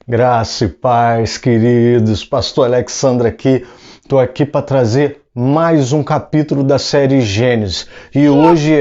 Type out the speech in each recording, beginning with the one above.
Graça e paz, queridos. Pastor Alexandre aqui. Estou aqui para trazer mais um capítulo da série Gênesis. E hoje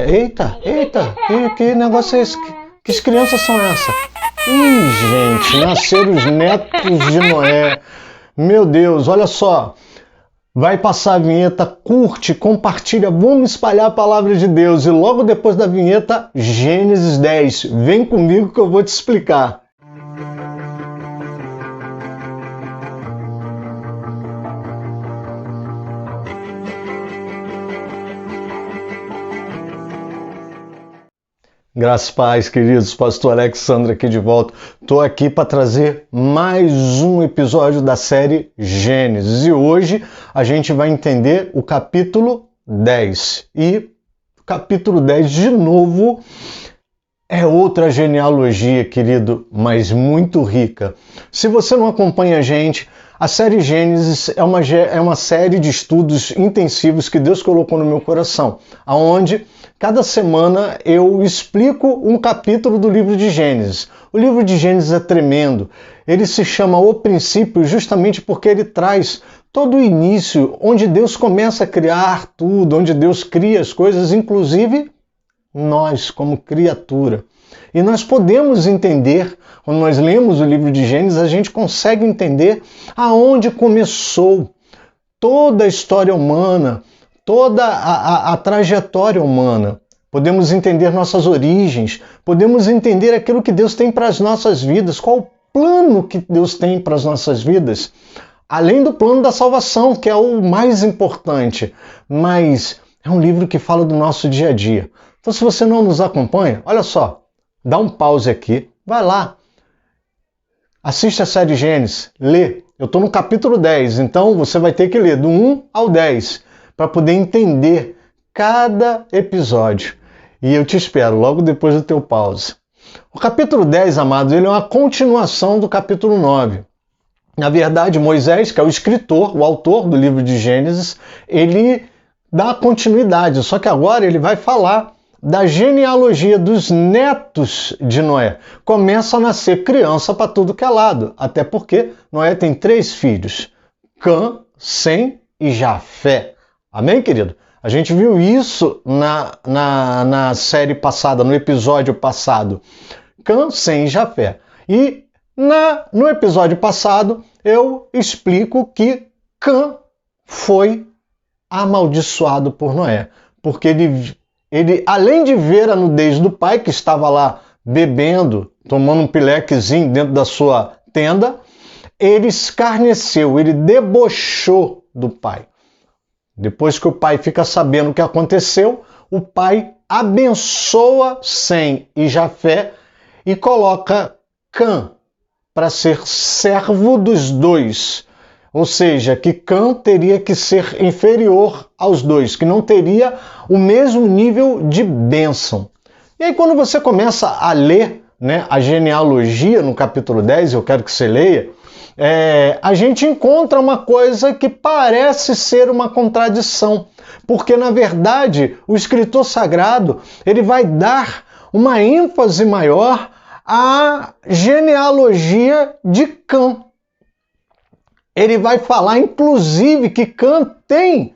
Eita! Que negócio é esse? Que crianças são essas? Ih, gente, nasceram os netos de Noé. Meu Deus, olha só. Vai passar a vinheta, curte, compartilha, vamos espalhar a palavra de Deus. E logo depois da vinheta, Gênesis 10. Vem comigo que eu vou te explicar. Graças e paz, queridos. Pastor Alexandre aqui de volta. Estou aqui para trazer mais um episódio da série Gênesis. E hoje a gente vai entender o capítulo 10. E o capítulo 10, de novo, é outra genealogia, querido, mas muito rica. Se você não acompanha a gente, a série Gênesis é uma série de estudos intensivos que Deus colocou no meu coração, onde cada semana eu explico um capítulo do livro de Gênesis. O livro de Gênesis é tremendo. Ele se chama O Princípio justamente porque ele traz todo o início, onde Deus começa a criar tudo, onde Deus cria as coisas, inclusive nós como criatura. E nós podemos entender, quando nós lemos o livro de Gênesis, a gente consegue entender aonde começou toda a história humana, toda a trajetória humana. Podemos entender nossas origens, podemos entender aquilo que Deus tem para as nossas vidas, qual o plano que Deus tem para as nossas vidas, além do plano da salvação, que é o mais importante, mas é um livro que fala do nosso dia a dia. Então, se você não nos acompanha, olha só, dá um pause aqui, vai lá, assiste a série Gênesis, lê. Eu estou no capítulo 10, então você vai ter que ler do 1 ao 10 para poder entender cada episódio. E eu te espero logo depois do teu pause. O capítulo 10, amados, ele é uma continuação do capítulo 9. Na verdade, Moisés, que é o escritor, o autor do livro de Gênesis, ele dá continuidade, só que agora ele vai falar da genealogia dos netos de Noé. Começa a nascer criança para tudo que é lado, até porque Noé tem 3 filhos, Cã, Sem e Jafé. Amém, querido? A gente viu isso na série passada, no episódio passado. Cã, Sem e Jafé. E no episódio passado eu explico que Cã foi amaldiçoado por Noé, porque ele, além de ver a nudez do pai, que estava lá bebendo, tomando um pilequezinho dentro da sua tenda, ele escarneceu, ele debochou do pai. Depois que o pai fica sabendo o que aconteceu, o pai abençoa Sem e Jafé e coloca Cã para ser servo dos dois. Ou seja, que Cã teria que ser inferior aos dois, que não teria o mesmo nível de bênção. E aí quando você começa a ler, né, a genealogia no capítulo 10, eu quero que você leia, a gente encontra uma coisa que parece ser uma contradição, porque na verdade o escritor sagrado ele vai dar uma ênfase maior à genealogia de Cã. Ele vai falar, inclusive, que Cã tem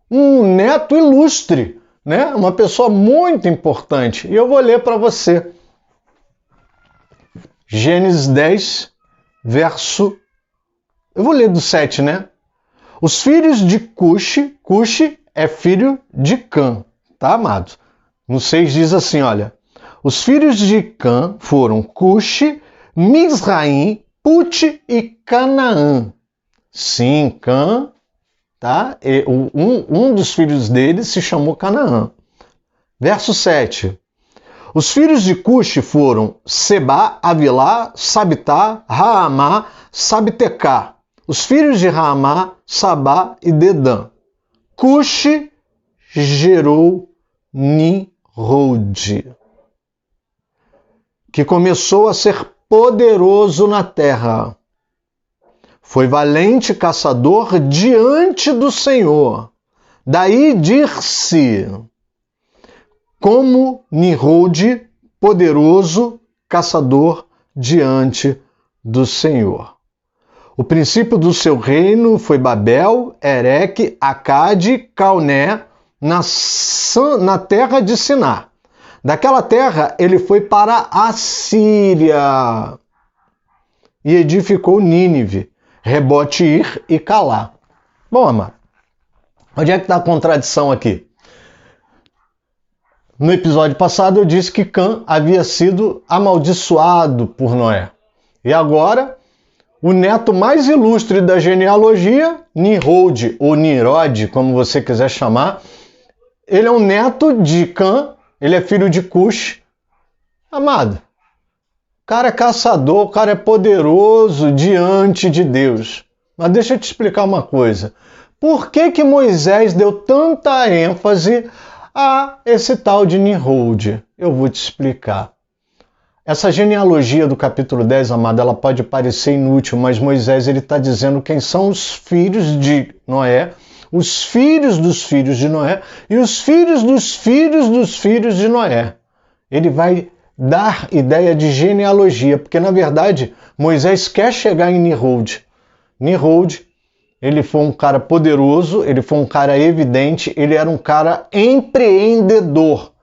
um neto ilustre, né? Uma pessoa muito importante. E eu vou ler para você. Gênesis 10, verso... Eu vou ler do 7, né? Os filhos de Cuxi, Cuxi é filho de Cã, tá, amado? No 6 diz assim, olha. Os filhos de Cã foram Cuxi, Mizraim, Put e Canaã. Sim, Cã, tá? Um dos filhos dele se chamou Canaã. Verso 7. Os filhos de Cuxi foram Sebá, Avilá, Sabitá, Raamá, Sabtecá. Os filhos de Raamá, Sabá e Dedã. Cuxi gerou Nimrod, que começou a ser poderoso na terra. Foi valente caçador diante do Senhor. Daí dir-se, como Nimrod, poderoso caçador diante do Senhor. O princípio do seu reino foi Babel, Ereque, Acade, Calné, na terra de Siná. Daquela terra ele foi para a Síria e edificou Nínive, Rebote-Ir e Calá. Bom, amado, onde é que está a contradição aqui? No episódio passado eu disse que Cã havia sido amaldiçoado por Noé. E agora, o neto mais ilustre da genealogia, Nimrod, ou Nimrod, como você quiser chamar, ele é um neto de Cã, ele é filho de Cush. Amado, o cara é caçador, o cara é poderoso diante de Deus. Mas deixa eu te explicar uma coisa. Por que Moisés deu tanta ênfase a esse tal de Nimrod? Eu vou te explicar. Essa genealogia do capítulo 10, amado, ela pode parecer inútil, mas Moisés está dizendo quem são os filhos de Noé, os filhos dos filhos de Noé e os filhos dos filhos dos filhos de Noé. Ele vai dar ideia de genealogia, porque na verdade Moisés quer chegar em Nimrod. Nimrod, ele foi um cara poderoso, ele foi um cara evidente, ele era um cara empreendedor.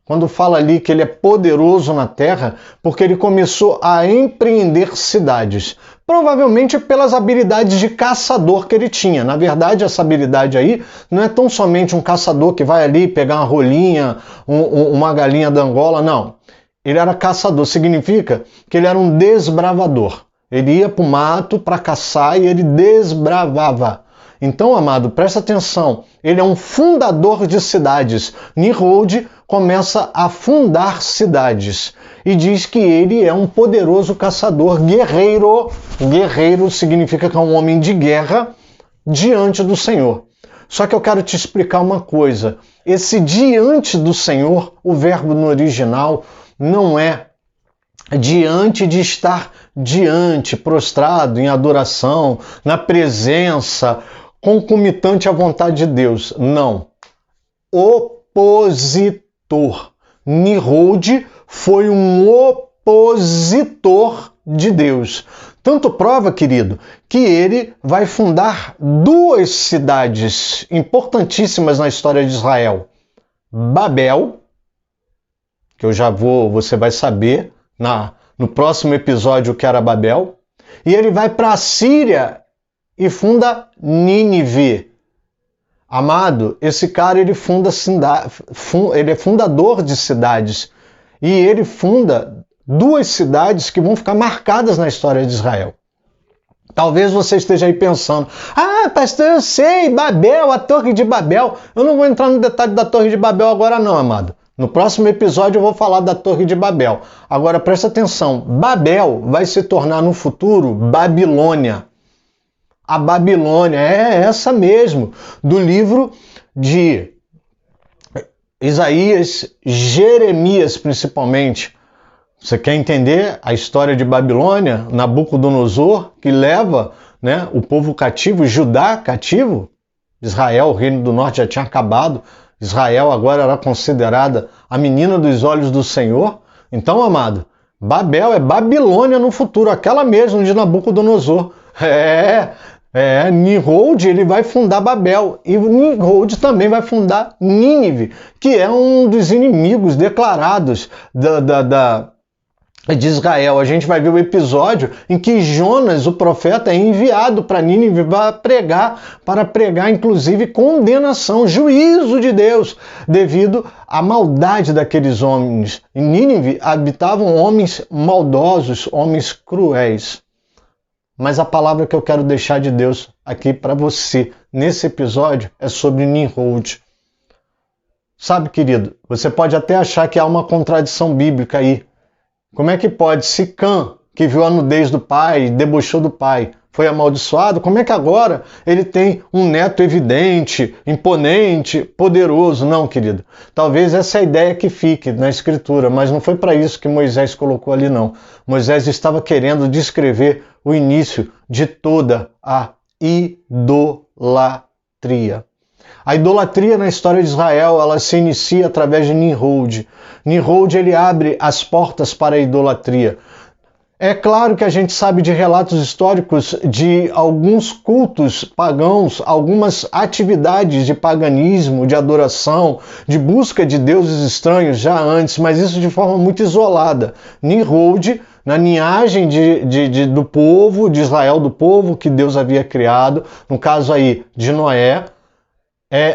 Quando fala ali que ele é poderoso na terra, porque ele começou a empreender cidades. Provavelmente pelas habilidades de caçador que ele tinha. Na verdade, essa habilidade aí não é tão somente um caçador que vai ali pegar uma rolinha, uma galinha da Angola, não. Ele era caçador, significa que ele era um desbravador. Ele ia para o mato para caçar e ele desbravava. Então, amado, presta atenção, ele é um fundador de cidades. Nimrod começa a fundar cidades e diz que ele é um poderoso caçador, guerreiro. Guerreiro significa que é um homem de guerra diante do Senhor. Só que eu quero te explicar uma coisa. Esse diante do Senhor, o verbo no original, não é diante de estar diante, prostrado, em adoração, na presença, concomitante à vontade de Deus. Não. Opositor. Nimrod foi um opositor de Deus. Tanto prova, querido, que ele vai fundar duas cidades importantíssimas na história de Israel. Babel, que você vai saber no próximo episódio o que era Babel, e ele vai para a Síria e funda Nínive. Amado, esse cara ele é fundador de cidades e ele funda duas cidades que vão ficar marcadas na história de Israel. Talvez você esteja aí pensando, pastor, eu sei, Babel, a Torre de Babel. Eu não vou entrar no detalhe da Torre de Babel agora não, amado. No próximo episódio eu vou falar da Torre de Babel. Agora presta atenção, Babel vai se tornar no futuro Babilônia. A Babilônia é essa mesmo, do livro de Isaías, Jeremias principalmente. Você quer entender a história de Babilônia? Nabucodonosor, que leva, o povo cativo, Judá cativo. Israel, o reino do norte já tinha acabado. Israel agora era considerada a menina dos olhos do Senhor. Então, amado, Babel é Babilônia no futuro, aquela mesmo de Nabucodonosor. Nimrod, ele vai fundar Babel e Nimrod também vai fundar Nínive, que é um dos inimigos declarados de Israel. A gente vai ver o episódio em que Jonas, o profeta, é enviado para Nínive para pregar inclusive condenação, juízo de Deus, devido à maldade daqueles homens. Em Nínive habitavam homens maldosos, homens cruéis. Mas a palavra que eu quero deixar de Deus aqui para você nesse episódio é sobre Nimrod. Sabe, querido, você pode até achar que há uma contradição bíblica aí. Como é que pode, se Cã, que viu a nudez do pai, debochou do pai, foi amaldiçoado, como é que agora ele tem um neto evidente, imponente, poderoso? Não, querido. Talvez essa é a ideia que fique na Escritura, mas não foi para isso que Moisés colocou ali, não. Moisés estava querendo descrever o início de toda a idolatria. A idolatria na história de Israel, ela se inicia através de Nimrod. Nimrod, ele abre as portas para a idolatria. É claro que a gente sabe de relatos históricos de alguns cultos pagãos, algumas atividades de paganismo, de adoração, de busca de deuses estranhos já antes, mas isso de forma muito isolada. Nimrod, na linhagem do povo, de Israel, do povo que Deus havia criado, no caso aí de Noé,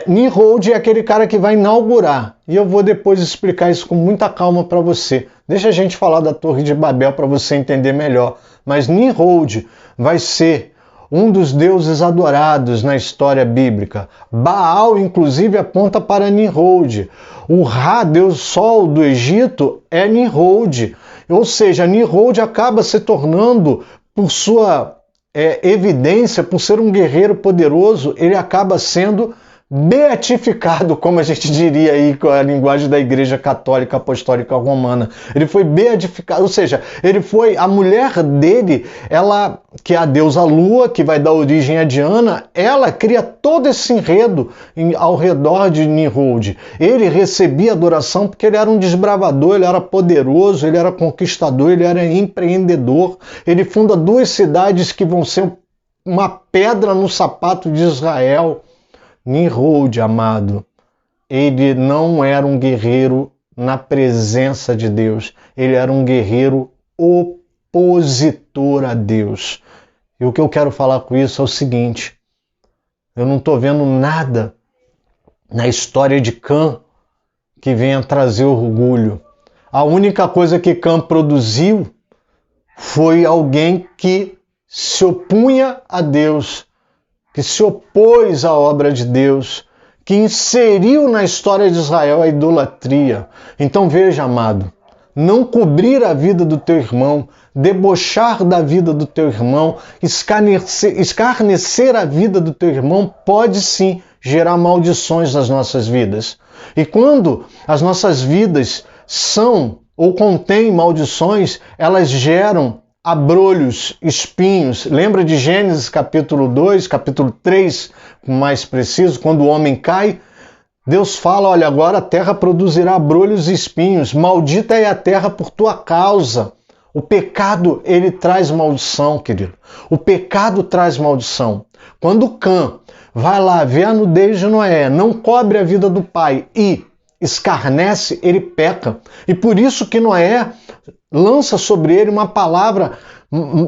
Nimrod é aquele cara que vai inaugurar. E eu vou depois explicar isso com muita calma para você. Deixa a gente falar da Torre de Babel para você entender melhor. Mas Nimrod vai ser um dos deuses adorados na história bíblica. Baal, inclusive, aponta para Nimrod. O Ra, deus sol do Egito, é Nimrod. Ou seja, Nimrod acaba se tornando, por sua evidência, por ser um guerreiro poderoso, ele acaba sendo beatificado, como a gente diria aí com a linguagem da Igreja Católica Apostólica Romana. Ele foi beatificado, ou seja, a mulher dele, ela, que é a deusa Lua, que vai dar origem a Diana, ela cria todo esse enredo ao redor de Nimrod. Ele recebia adoração porque ele era um desbravador, ele era poderoso, ele era conquistador, ele era empreendedor. Ele funda 2 cidades que vão ser uma pedra no sapato de Israel. Nimrod, amado, ele não era um guerreiro na presença de Deus, ele era um guerreiro opositor a Deus. E o que eu quero falar com isso é o seguinte: eu não estou vendo nada na história de Cã que venha trazer orgulho. A única coisa que Cã produziu foi alguém que se opunha a Deus, que se opôs à obra de Deus, que inseriu na história de Israel a idolatria. Então veja, amado, não cobrir a vida do teu irmão, debochar da vida do teu irmão, escarnecer a vida do teu irmão pode sim gerar maldições nas nossas vidas. E quando as nossas vidas são ou contêm maldições, elas geram abrolhos, espinhos. Lembra de Gênesis capítulo 2, capítulo 3, mais preciso, quando o homem cai? Deus fala, olha, agora a terra produzirá abrolhos e espinhos. Maldita é a terra por tua causa. O pecado, ele traz maldição, querido. O pecado traz maldição. Quando Cã vai lá ver a nudez de Noé, não cobre a vida do pai e escarnece, ele peca. E por isso que Noé lança sobre ele uma palavra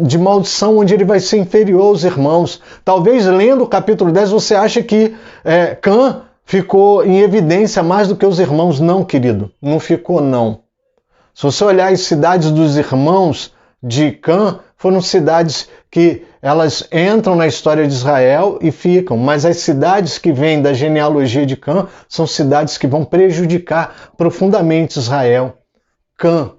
de maldição, onde ele vai ser inferior aos irmãos. Talvez lendo o capítulo 10 você ache que Cã ficou em evidência mais do que os irmãos. Não, querido, não ficou não. Se você olhar as cidades dos irmãos de Cã, foram cidades que elas entram na história de Israel e ficam, mas as cidades que vêm da genealogia de Cã são cidades que vão prejudicar profundamente Israel. Cã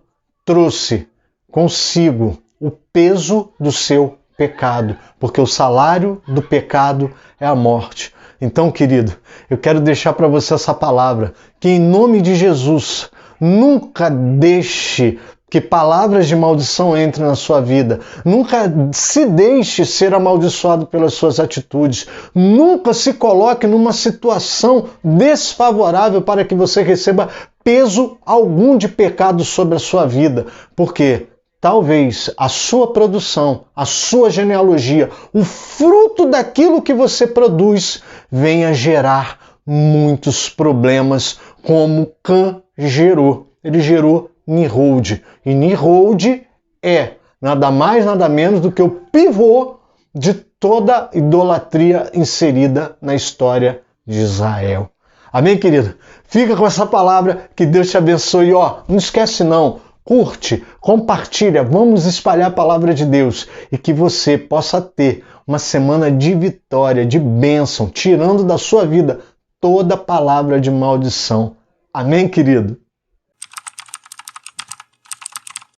trouxe consigo o peso do seu pecado, porque o salário do pecado é a morte. Então, querido, eu quero deixar para você essa palavra, que em nome de Jesus, nunca deixe que palavras de maldição entrem na sua vida. Nunca se deixe ser amaldiçoado pelas suas atitudes. Nunca se coloque numa situação desfavorável para que você receba peso algum de pecado sobre a sua vida. Porque talvez a sua produção, a sua genealogia, o fruto daquilo que você produz venha gerar muitos problemas, como Cã gerou. Ele gerou Nimrod. E Nimrod é nada mais, nada menos do que o pivô de toda idolatria inserida na história de Israel. Amém, querido? Fica com essa palavra, que Deus te abençoe. Ó, não esquece não, curte, compartilha, vamos espalhar a palavra de Deus e que você possa ter uma semana de vitória, de bênção, tirando da sua vida toda palavra de maldição. Amém, querido?